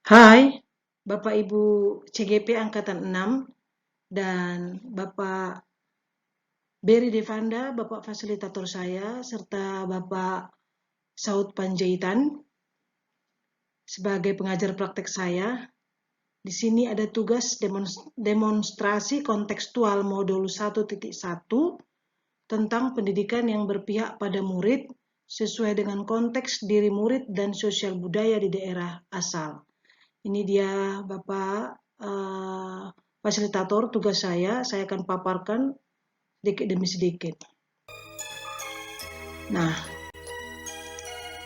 Hai, Bapak Ibu CGP Angkatan 6 dan Bapak Berry Devanda, Bapak fasilitator saya, serta Bapak Saud Panjaitan sebagai pengajar praktek saya. Di sini ada tugas demonstrasi kontekstual modul 1.1 tentang pendidikan yang berpihak pada murid sesuai dengan konteks diri murid dan sosial budaya di daerah asal. Ini dia Bapak fasilitator tugas saya akan paparkan sedikit demi sedikit. Nah,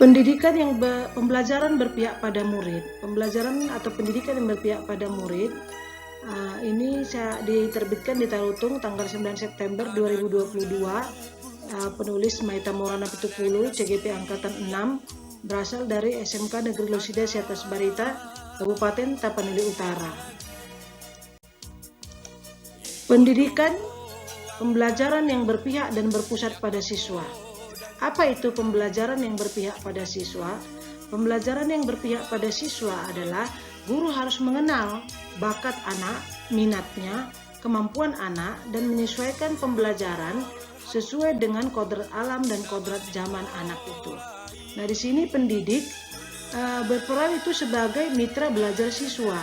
pembelajaran berpihak pada murid, pembelajaran atau pendidikan yang berpihak pada murid, ini diterbitkan di Tarutung tanggal 9 September 2022, penulis Maita Morana Pitupulu, CGP Angkatan 6, berasal dari SMK Negeri Losida Siatas Barita, Kabupaten Tapanuli Utara. Pendidikan, pembelajaran yang berpihak dan berpusat pada siswa. Apa itu pembelajaran yang berpihak pada siswa? Pembelajaran yang berpihak pada siswa adalah guru harus mengenal bakat anak, minatnya, kemampuan anak, dan menyesuaikan pembelajaran sesuai dengan kodrat alam dan kodrat zaman anak itu. Nah, di sini pendidik berperan itu sebagai mitra belajar siswa.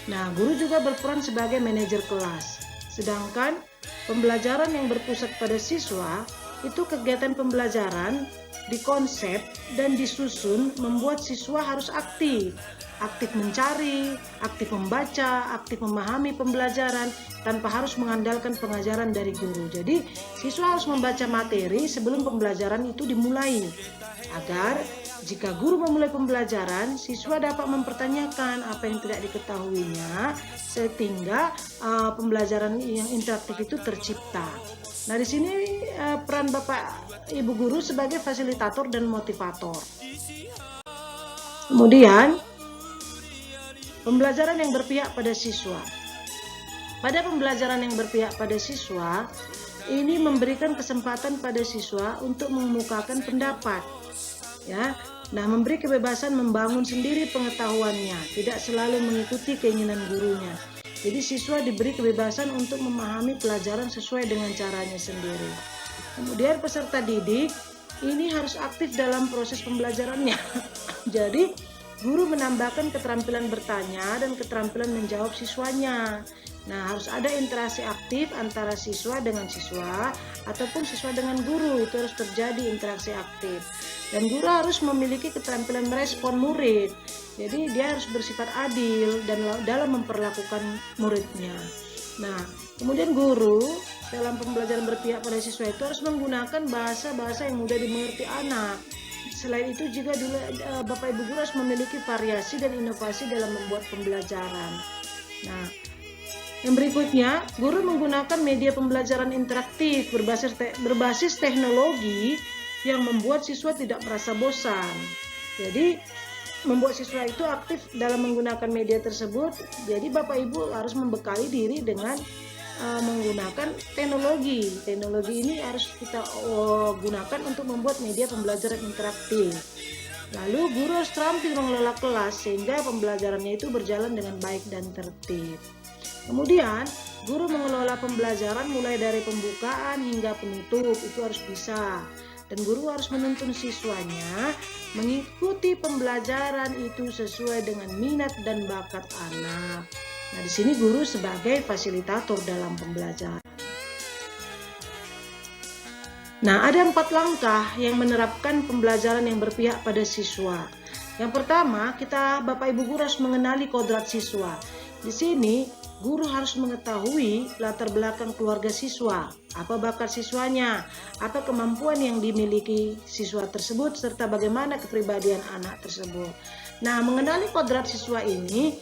Nah, guru juga berperan sebagai manajer kelas. Sedangkan pembelajaran yang berpusat pada siswa itu kegiatan pembelajaran dikonsep dan disusun membuat siswa harus aktif mencari, aktif membaca, aktif memahami pembelajaran tanpa harus mengandalkan pengajaran dari guru. Jadi siswa harus membaca materi sebelum pembelajaran itu dimulai, agar jika guru memulai pembelajaran, siswa dapat mempertanyakan apa yang tidak diketahuinya sehingga pembelajaran yang interaktif itu tercipta. Nah, di sini peran Bapak Ibu guru sebagai fasilitator dan motivator. Kemudian pembelajaran yang berpihak pada siswa. Pada pembelajaran yang berpihak pada siswa, ini memberikan kesempatan pada siswa untuk mengemukakan pendapat. Ya, nah, memberi kebebasan membangun sendiri pengetahuannya, tidak selalu mengikuti keinginan gurunya. Jadi siswa diberi kebebasan untuk memahami pelajaran sesuai dengan caranya sendiri. Kemudian peserta didik ini harus aktif dalam proses pembelajarannya. Jadi guru menambahkan keterampilan bertanya dan keterampilan menjawab siswanya. Nah, harus ada interaksi aktif antara siswa dengan siswa ataupun siswa dengan guru, itu harus terjadi interaksi aktif. Dan guru harus memiliki keterampilan merespon murid. Jadi dia harus bersifat adil dan dalam memperlakukan muridnya. Nah, kemudian guru dalam pembelajaran berpihak pada siswa itu harus menggunakan bahasa-bahasa yang mudah dimengerti anak. Selain itu juga Bapak Ibu guru harus memiliki variasi dan inovasi dalam membuat pembelajaran. Nah, yang berikutnya, guru menggunakan media pembelajaran interaktif berbasis teknologi yang membuat siswa tidak merasa bosan. Jadi, membuat siswa itu aktif dalam menggunakan media tersebut. Jadi, Bapak Ibu harus membekali diri dengan menggunakan teknologi. Teknologi ini harus kita gunakan untuk membuat media pembelajaran interaktif. Lalu, guru harus terampil mengelola kelas sehingga pembelajarannya itu berjalan dengan baik dan tertib. Kemudian, guru mengelola pembelajaran mulai dari pembukaan hingga penutup, itu harus bisa. Dan guru harus menuntun siswanya mengikuti pembelajaran itu sesuai dengan minat dan bakat anak. Nah, di sini guru sebagai fasilitator dalam pembelajaran. Nah, ada 4 langkah yang menerapkan pembelajaran yang berpihak pada siswa. Yang pertama, Bapak Ibu guru harus mengenali kodrat siswa. Di sini, guru harus mengetahui latar belakang keluarga siswa, apa bakat siswanya, apa kemampuan yang dimiliki siswa tersebut, serta bagaimana kepribadian anak tersebut. Nah, mengenali kodrat siswa ini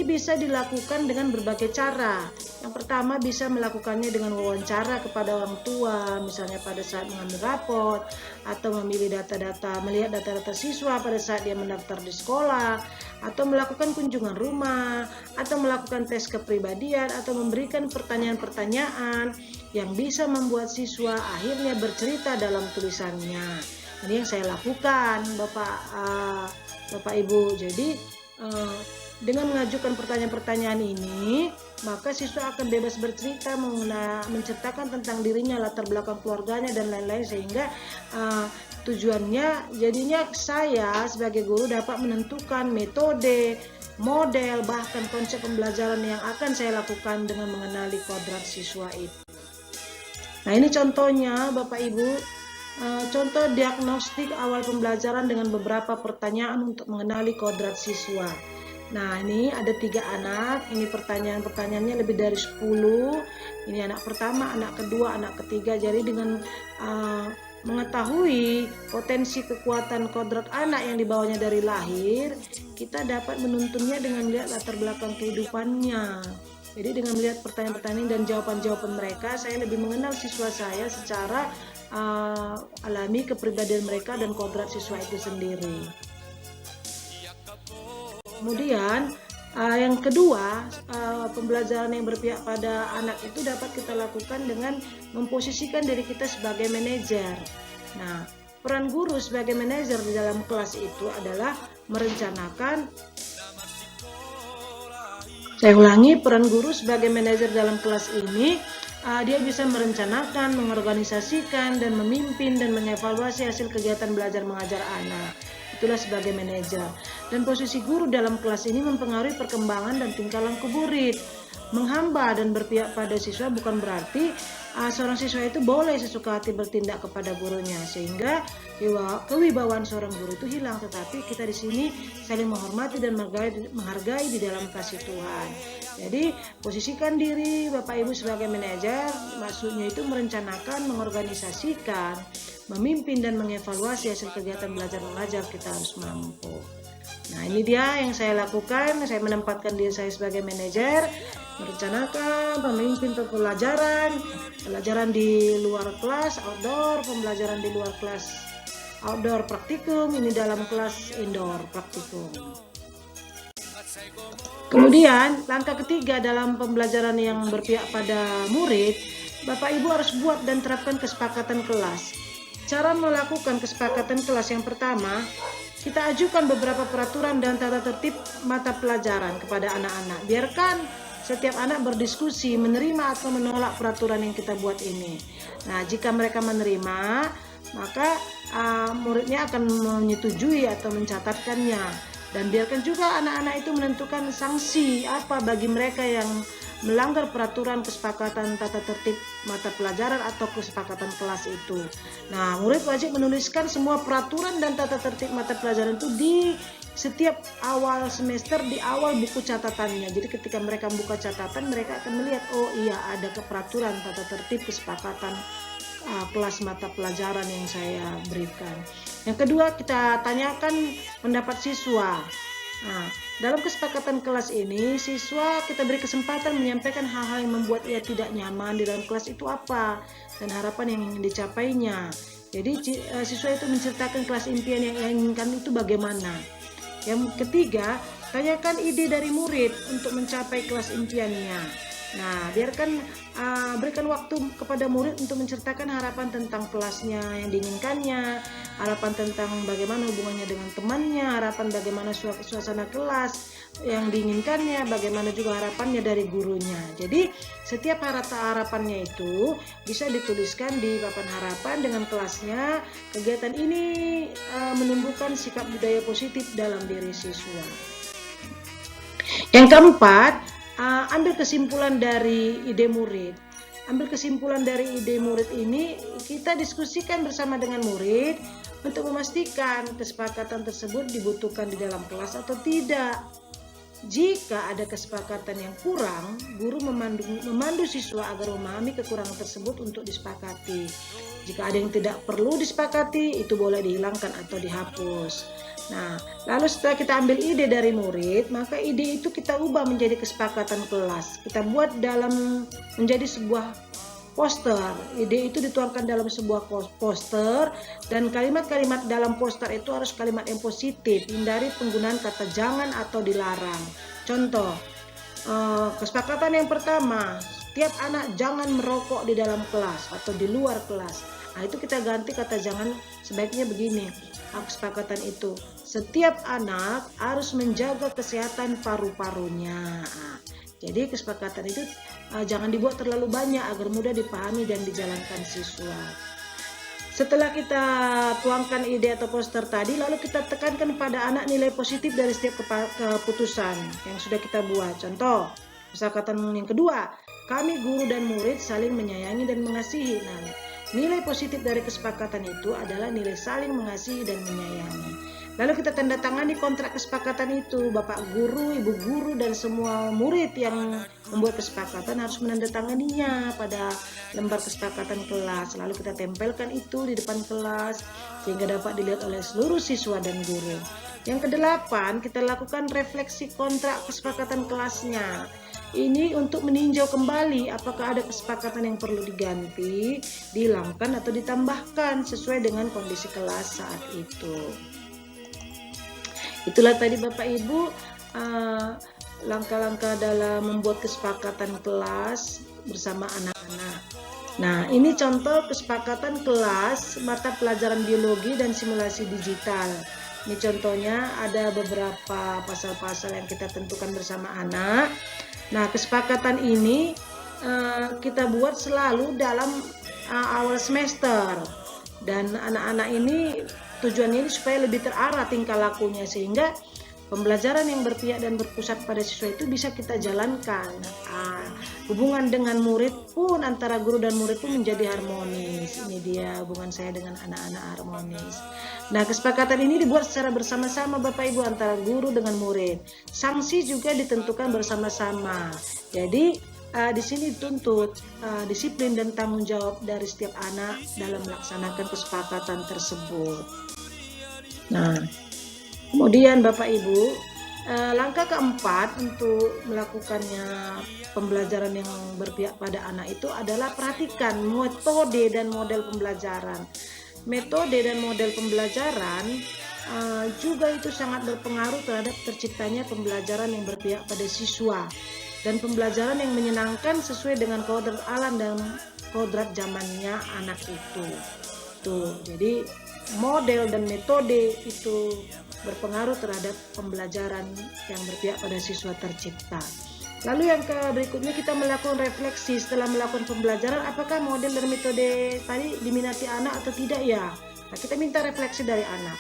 bisa dilakukan dengan berbagai cara. Yang pertama, bisa melakukannya dengan wawancara kepada orang tua, misalnya pada saat mengambil rapot, atau melihat data-data siswa pada saat dia mendaftar di sekolah, atau melakukan kunjungan rumah, atau melakukan tes kepribadian, atau memberikan pertanyaan-pertanyaan yang bisa membuat siswa akhirnya bercerita dalam tulisannya. Ini yang saya lakukan, Bapak Ibu. Jadi dengan mengajukan pertanyaan-pertanyaan ini, maka siswa akan bebas bercerita, menceritakan tentang dirinya, latar belakang keluarganya, dan lain-lain, sehingga tujuannya jadinya saya sebagai guru dapat menentukan metode, model, bahkan konsep pembelajaran yang akan saya lakukan dengan mengenali kodrat siswa itu. Nah, ini contohnya Bapak Ibu, contoh diagnostik awal pembelajaran dengan beberapa pertanyaan untuk mengenali kodrat siswa. Nah, ini ada 3 anak, ini pertanyaannya lebih dari 10, ini anak pertama, anak kedua, anak ketiga. Jadi dengan mengetahui potensi kekuatan kodrat anak yang dibawanya dari lahir, kita dapat menuntunnya dengan melihat latar belakang kehidupannya. Jadi dengan melihat pertanyaan-pertanyaan dan jawaban-jawaban mereka, saya lebih mengenal siswa saya secara alami, kepribadian mereka dan kodrat siswa itu sendiri. Kemudian yang kedua, pembelajaran yang berpihak pada anak itu dapat kita lakukan dengan memposisikan diri kita sebagai manajer. Nah, peran guru sebagai manajer di dalam kelas itu adalah merencanakan. Saya ulangi, peran guru sebagai manajer dalam kelas ini, dia bisa merencanakan, mengorganisasikan, dan memimpin dan mengevaluasi hasil kegiatan belajar mengajar anak. Itulah sebagai manajer. Dan posisi guru dalam kelas ini mempengaruhi perkembangan dan tingkah laku murid. Menghamba dan berpihak pada siswa bukan berarti seorang siswa itu boleh sesuka hati bertindak kepada gurunya, sehingga kewibawaan seorang guru itu hilang. Tetapi kita di sini saling menghormati dan menghargai di dalam kasih Tuhan. Jadi posisikan diri Bapak Ibu sebagai manajer, maksudnya itu merencanakan, mengorganisasikan, memimpin dan mengevaluasi hasil kegiatan belajar mengajar. Kita harus mampu. Nah, ini dia yang saya lakukan. Saya menempatkan diri saya sebagai manajer, merencanakan, memimpin pembelajaran di luar kelas, outdoor, pembelajaran di luar kelas, outdoor praktikum, ini dalam kelas indoor praktikum. Kemudian langkah ketiga dalam pembelajaran yang berpihak pada murid, Bapak Ibu harus buat dan terapkan kesepakatan kelas. Cara melakukan kesepakatan kelas yang pertama, kita ajukan beberapa peraturan dan tata tertib mata pelajaran kepada anak-anak. Biarkan setiap anak berdiskusi, menerima atau menolak peraturan yang kita buat ini. Nah, jika mereka menerima, maka muridnya akan menyetujui atau mencatatkannya. Dan biarkan juga anak-anak itu menentukan sanksi apa bagi mereka yang melanggar peraturan kesepakatan tata tertib mata pelajaran atau kesepakatan kelas itu. Nah, murid wajib menuliskan semua peraturan dan tata tertib mata pelajaran itu di setiap awal semester, di awal buku catatannya. Jadi ketika mereka membuka catatan, mereka akan melihat, oh iya, ada peraturan tata tertib kesepakatan kelas mata pelajaran yang saya berikan. Yang kedua, kita tanyakan pendapat siswa. Nah, dalam kesepakatan kelas ini, siswa kita beri kesempatan menyampaikan hal-hal yang membuat ia tidak nyaman di dalam kelas itu apa, dan harapan yang ingin dicapainya. Jadi siswa itu menceritakan kelas impian yang ia inginkan itu bagaimana. Yang ketiga, tanyakan ide dari murid untuk mencapai kelas impiannya. Nah, berikan waktu kepada murid untuk menceritakan harapan tentang kelasnya yang diinginkannya, harapan tentang bagaimana hubungannya dengan temannya, harapan bagaimana suasana kelas yang diinginkannya, bagaimana juga harapannya dari gurunya. Jadi setiap harapannya itu bisa dituliskan di papan harapan dengan kelasnya. Kegiatan ini menumbuhkan sikap budaya positif dalam diri siswa. Yang keempat, ambil kesimpulan dari ide murid. Ambil kesimpulan dari ide murid ini, kita diskusikan bersama dengan murid untuk memastikan kesepakatan tersebut dibutuhkan di dalam kelas atau tidak. Jika ada kesepakatan yang kurang, guru memandu siswa agar memahami kekurangan tersebut untuk disepakati. Jika ada yang tidak perlu disepakati, itu boleh dihilangkan atau dihapus. Nah, lalu setelah kita ambil ide dari murid, maka ide itu kita ubah menjadi kesepakatan kelas. Kita buat menjadi sebuah poster. Ide itu dituangkan dalam sebuah poster, dan kalimat-kalimat dalam poster itu harus kalimat yang positif. Hindari penggunaan kata jangan atau dilarang. Contoh, kesepakatan yang pertama, setiap anak jangan merokok di dalam kelas atau di luar kelas. Nah, itu kita ganti kata jangan, sebaiknya begini. Kesepakatan itu, setiap anak harus menjaga kesehatan paru-parunya. Jadi kesepakatan itu jangan dibuat terlalu banyak agar mudah dipahami dan dijalankan siswa. Setelah kita tuangkan ide atau poster tadi, lalu kita tekankan pada anak nilai positif dari setiap keputusan yang sudah kita buat. Contoh, kesepakatan yang kedua, kami guru dan murid saling menyayangi dan mengasihi. Nah, nilai positif dari kesepakatan itu adalah nilai saling mengasihi dan menyayangi. Lalu kita tanda tangani kontrak kesepakatan itu. Bapak guru, ibu guru, dan semua murid yang membuat kesepakatan harus menandatanganinya pada lembar kesepakatan kelas. Lalu kita tempelkan itu di depan kelas sehingga dapat dilihat oleh seluruh siswa dan guru. Yang kedelapan, kita lakukan refleksi kontrak kesepakatan kelasnya. Ini untuk meninjau kembali apakah ada kesepakatan yang perlu diganti, dihilangkan, atau ditambahkan sesuai dengan kondisi kelas saat itu. Itulah tadi Bapak Ibu langkah-langkah dalam membuat kesepakatan kelas bersama anak-anak. Nah, ini contoh kesepakatan kelas mata pelajaran biologi dan simulasi digital. Ini contohnya ada beberapa pasal-pasal yang kita tentukan bersama anak. Nah, kesepakatan ini kita buat selalu dalam awal semester. Dan anak-anak ini tujuannya ini supaya lebih terarah tingkah lakunya sehingga pembelajaran yang berpihak dan berpusat pada siswa itu bisa kita jalankan. Hubungan dengan murid pun antara guru dan murid pun menjadi harmonis. Ini dia hubungan saya dengan anak-anak harmonis. Nah, kesepakatan ini dibuat secara bersama-sama Bapak Ibu antara guru dengan murid. Sanksi juga ditentukan bersama-sama. Jadi di sini dituntut disiplin dan tanggung jawab dari setiap anak dalam melaksanakan kesepakatan tersebut. Nah, kemudian Bapak Ibu, langkah keempat untuk melakukannya pembelajaran yang berpihak pada anak itu adalah perhatikan metode dan model pembelajaran. Metode dan model pembelajaran juga itu sangat berpengaruh terhadap terciptanya pembelajaran yang berpihak pada siswa dan pembelajaran yang menyenangkan sesuai dengan kodrat alam dan kodrat zamannya anak itu. Tuh, jadi model dan metode itu berpengaruh terhadap pembelajaran yang berpihak pada siswa tercipta. Lalu yang berikutnya kita melakukan refleksi setelah melakukan pembelajaran, apakah model dan metode tadi diminati anak atau tidak ya? Nah, kita minta refleksi dari anak.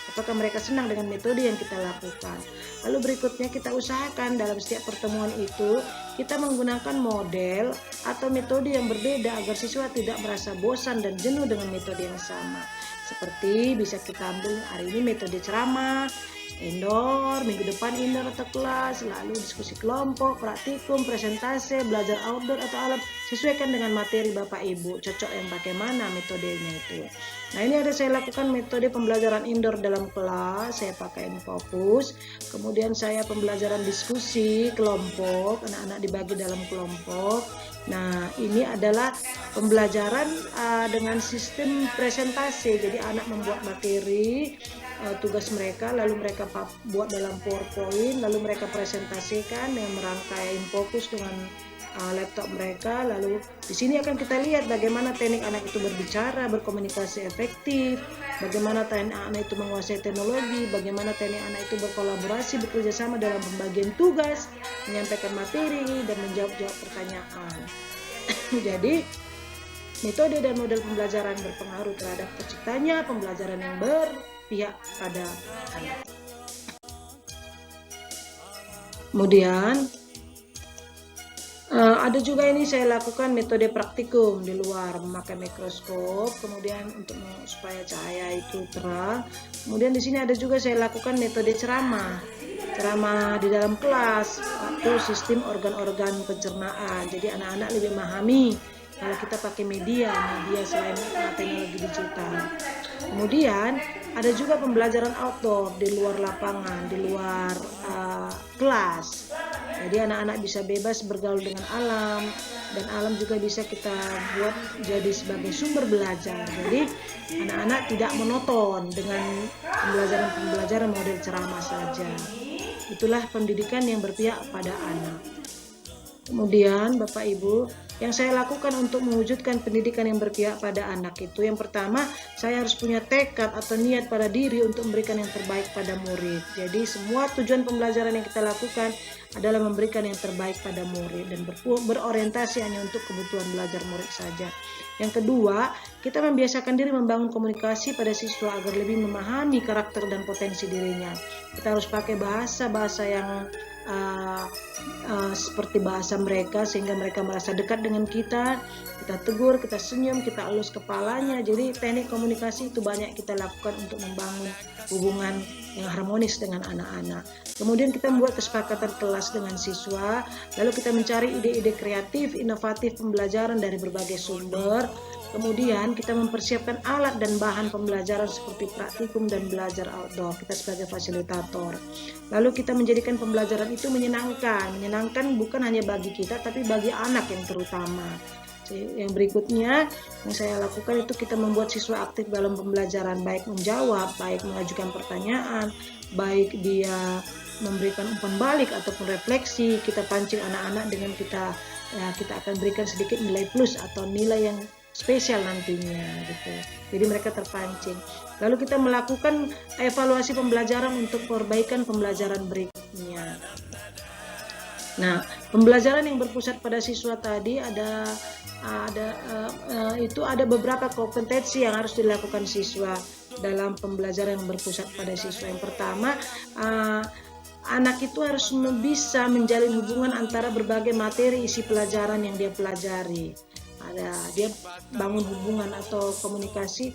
Apakah mereka senang dengan metode yang kita lakukan? Lalu berikutnya kita usahakan dalam setiap pertemuan itu kita menggunakan model atau metode yang berbeda agar siswa tidak merasa bosan dan jenuh dengan metode yang sama. Seperti bisa kita ambil hari ini metode ceramah, indoor, minggu depan indoor atau kelas, lalu diskusi kelompok, praktikum, presentase, belajar outdoor atau alam. Sesuaikan dengan materi Bapak Ibu, cocok yang pakai mana metodenya itu. Nah, ini ada saya lakukan metode pembelajaran indoor dalam kelas, saya pakai Infocus. Kemudian saya pembelajaran diskusi kelompok, anak-anak dibagi dalam kelompok. Nah, ini adalah pembelajaran dengan sistem presentasi. Jadi anak membuat materi, tugas mereka, lalu mereka buat dalam PowerPoint, lalu mereka presentasikan dengan merangkai Infocus dengan laptop mereka. Lalu di sini akan kita lihat bagaimana teknik anak itu berbicara, berkomunikasi efektif, bagaimana teknik anak itu menguasai teknologi, bagaimana teknik anak itu berkolaborasi, bekerja sama dalam pembagian tugas, menyampaikan materi, dan menjawab pertanyaan. Jadi metode dan model pembelajaran berpengaruh terhadap terciptanya pembelajaran yang berpihak pada anak. Kemudian ada juga ini saya lakukan metode praktikum di luar, memakai mikroskop, kemudian untuk supaya cahaya itu terang. Kemudian di sini ada juga saya lakukan metode ceramah di dalam kelas atau sistem organ-organ pencernaan. Jadi anak-anak lebih memahami kalau kita pakai media selain teknologi digital. Kemudian ada juga pembelajaran outdoor di luar lapangan, di luar kelas. Jadi anak-anak bisa bebas bergaul dengan alam, dan alam juga bisa kita buat jadi sebagai sumber belajar. Jadi anak-anak tidak monoton dengan pembelajaran model ceramah saja. Itulah pendidikan yang berpihak pada anak. Kemudian Bapak Ibu, yang saya lakukan untuk mewujudkan pendidikan yang berpihak pada anak itu, yang pertama, saya harus punya tekad atau niat pada diri untuk memberikan yang terbaik pada murid. Jadi semua tujuan pembelajaran yang kita lakukan adalah memberikan yang terbaik pada murid dan berorientasi hanya untuk kebutuhan belajar murid saja. Yang kedua, kita membiasakan diri membangun komunikasi pada siswa agar lebih memahami karakter dan potensi dirinya. Kita harus pakai bahasa-bahasa yang seperti bahasa mereka sehingga mereka merasa dekat dengan kita. Kita tegur, kita senyum, kita elus kepalanya. Jadi teknik komunikasi itu banyak kita lakukan untuk membangun hubungan yang harmonis dengan anak-anak. Kemudian kita membuat kesepakatan kelas dengan siswa, lalu kita mencari ide-ide kreatif, inovatif pembelajaran dari berbagai sumber. Kemudian kita mempersiapkan alat dan bahan pembelajaran seperti praktikum dan belajar outdoor, kita sebagai fasilitator. Lalu kita menjadikan pembelajaran itu menyenangkan bukan hanya bagi kita tapi bagi anak yang terutama. Yang berikutnya yang saya lakukan itu kita membuat siswa aktif dalam pembelajaran, baik menjawab, baik mengajukan pertanyaan, baik dia memberikan umpan balik ataupun refleksi. Kita pancing anak-anak dengan kita akan berikan sedikit nilai plus atau nilai yang spesial nantinya gitu. Jadi mereka terpancing. Lalu kita melakukan evaluasi pembelajaran untuk perbaikan pembelajaran berikutnya. Nah, pembelajaran yang berpusat pada siswa tadi ada beberapa kompetensi yang harus dilakukan siswa dalam pembelajaran yang berpusat pada siswa. Yang pertama, anak itu harus bisa menjalin hubungan antara berbagai materi isi pelajaran yang dia pelajari. Dia bangun hubungan atau komunikasi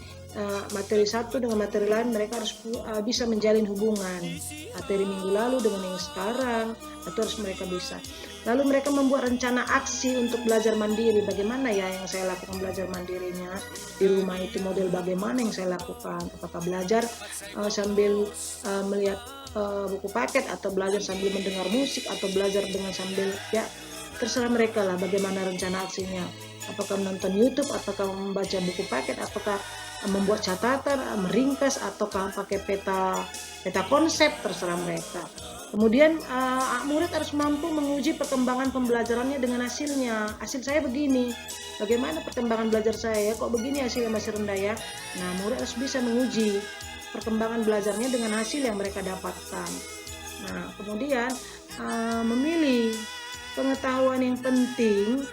materi satu dengan materi lain, mereka harus bisa menjalin hubungan materi minggu lalu dengan yang sekarang, itu harus mereka bisa. Lalu mereka membuat rencana aksi untuk belajar mandiri. Bagaimana ya yang saya lakukan belajar mandirinya di rumah itu, model bagaimana yang saya lakukan, apakah belajar sambil melihat buku paket, atau belajar sambil mendengar musik, atau belajar dengan sambil, ya terserah mereka lah bagaimana rencana aksinya. Apakah menonton YouTube, apakah membaca buku paket, apakah membuat catatan, meringkas, ataukah pakai peta konsep, terserah mereka. Kemudian murid harus mampu menguji perkembangan pembelajarannya dengan hasilnya. Hasil saya begini, bagaimana perkembangan belajar saya? Kok begini hasilnya masih rendah ya? Nah, murid harus bisa menguji perkembangan belajarnya dengan hasil yang mereka dapatkan. Nah, kemudian memilih pengetahuan yang penting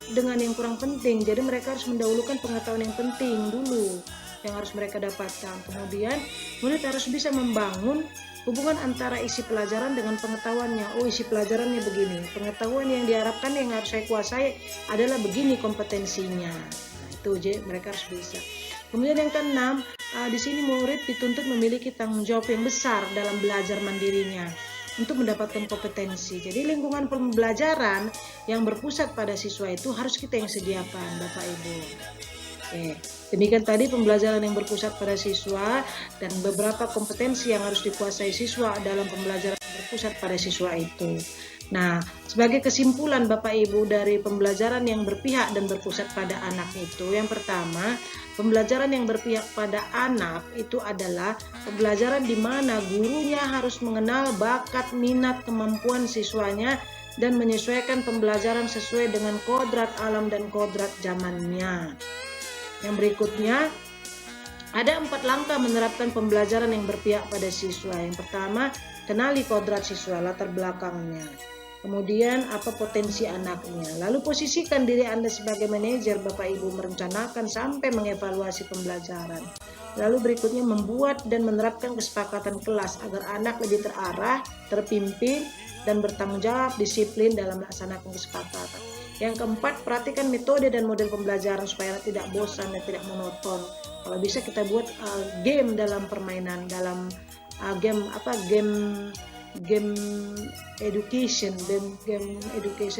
dengan yang kurang penting. Jadi mereka harus mendahulukan pengetahuan yang penting dulu yang harus mereka dapatkan. Kemudian murid harus bisa membangun hubungan antara isi pelajaran dengan pengetahuannya. Oh, isi pelajarannya begini, pengetahuan yang diharapkan yang harus saya kuasai adalah begini kompetensinya. Nah, itu mereka harus bisa. Kemudian yang keenam, di sini murid dituntut memiliki tanggung jawab yang besar dalam belajar mandirinya untuk mendapatkan kompetensi. Jadi lingkungan pembelajaran yang berpusat pada siswa itu harus kita yang sediakan, Bapak Ibu. Oke, demikian tadi pembelajaran yang berpusat pada siswa dan beberapa kompetensi yang harus dikuasai siswa dalam pembelajaran yang berpusat pada siswa itu. Nah, sebagai kesimpulan Bapak Ibu dari pembelajaran yang berpihak dan berpusat pada anak itu, yang pertama, pembelajaran yang berpihak pada anak itu adalah pembelajaran di mana gurunya harus mengenal bakat, minat, kemampuan siswanya dan menyesuaikan pembelajaran sesuai dengan kodrat alam dan kodrat zamannya. Yang berikutnya, ada 4 langkah menerapkan pembelajaran yang berpihak pada siswa. Yang pertama, kenali kodrat siswa, latar belakangnya. Kemudian apa potensi anaknya. Lalu posisikan diri Anda sebagai manajer, Bapak Ibu, merencanakan sampai mengevaluasi pembelajaran. Lalu berikutnya membuat dan menerapkan kesepakatan kelas agar anak lebih terarah, terpimpin, dan bertanggung jawab, disiplin dalam melaksanakan kesepakatan. Yang keempat, perhatikan metode dan model pembelajaran supaya anak tidak bosan dan tidak monoton. Kalau bisa kita buat game dalam permainan, dalam game education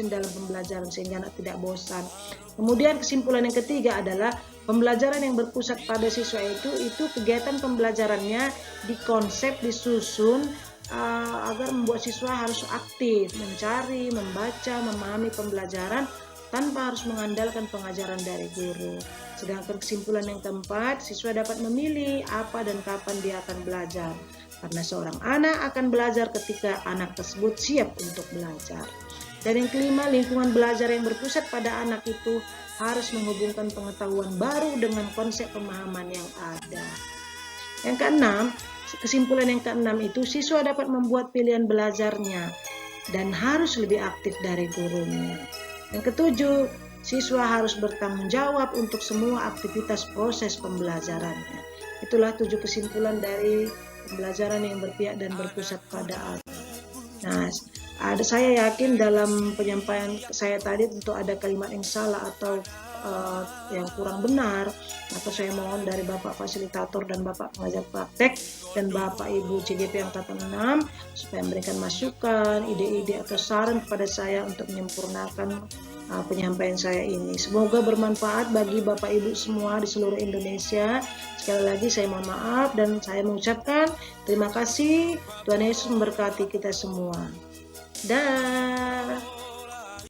dalam pembelajaran sehingga anak tidak bosan. Kemudian kesimpulan yang ketiga adalah pembelajaran yang berpusat pada siswa itu kegiatan pembelajarannya dikonsep, disusun agar membuat siswa harus aktif, mencari, membaca, memahami pembelajaran tanpa harus mengandalkan pengajaran dari guru. Sedangkan kesimpulan yang keempat, siswa dapat memilih apa dan kapan dia akan belajar. Karena seorang anak akan belajar ketika anak tersebut siap untuk belajar. Dan yang kelima, lingkungan belajar yang berpusat pada anak itu harus menghubungkan pengetahuan baru dengan konsep pemahaman yang ada. Yang keenam, kesimpulan yang keenam itu, siswa dapat membuat pilihan belajarnya dan harus lebih aktif dari gurunya. Yang ketujuh, siswa harus bertanggung jawab untuk semua aktivitas proses pembelajarannya. Itulah 7 kesimpulan dari pembelajaran yang berpihak dan berpusat pada anak. Nah, saya yakin dalam penyampaian saya tadi tentu ada kalimat yang salah atau yang kurang benar, maka saya mohon dari Bapak Fasilitator dan Bapak Pengajar Praktek dan Bapak Ibu CGP Angkatan 6 supaya memberikan masukan, ide-ide atau saran kepada saya untuk menyempurnakan penyampaian saya ini. Semoga bermanfaat bagi Bapak Ibu semua di seluruh Indonesia. Sekali lagi saya mohon maaf dan saya mengucapkan terima kasih. Tuhan Yesus memberkati kita semua. Dah.